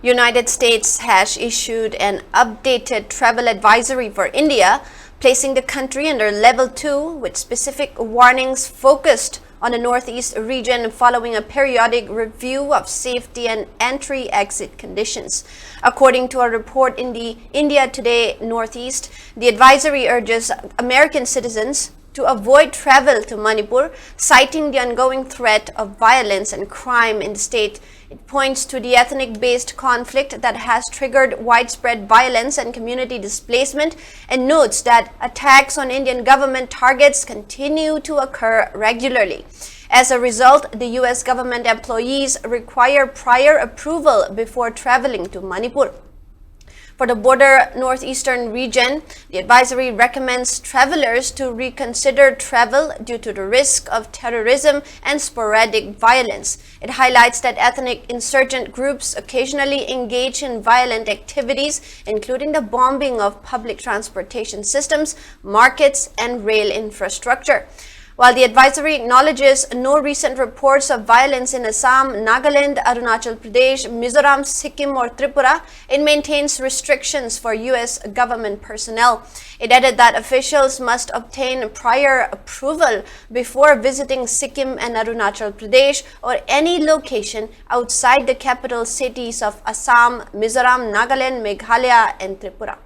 United States has issued an updated travel advisory for India, placing the country under level 2 with specific warnings focused on the northeast region following a periodic review of safety and entry-exit conditions. According to a report in the India Today Northeast, the advisory urges American citizens to avoid travel to Manipur, citing the ongoing threat of violence and crime in the state. It points to the ethnic-based conflict that has triggered widespread violence and community displacement, and notes that attacks on Indian government targets continue to occur regularly. As a result, the U.S. government employees require prior approval before traveling to Manipur. For the border northeastern region, the advisory recommends travelers to reconsider travel due to the risk of terrorism and sporadic violence. It highlights that ethnic insurgent groups occasionally engage in violent activities, including the bombing of public transportation systems, markets, and rail infrastructure. While the advisory acknowledges no recent reports of violence in Assam, Nagaland, Arunachal Pradesh, Mizoram, Sikkim, or Tripura, it maintains restrictions for U.S. government personnel. It added that officials must obtain prior approval before visiting Sikkim and Arunachal Pradesh or any location outside the capital cities of Assam, Mizoram, Nagaland, Meghalaya, and Tripura.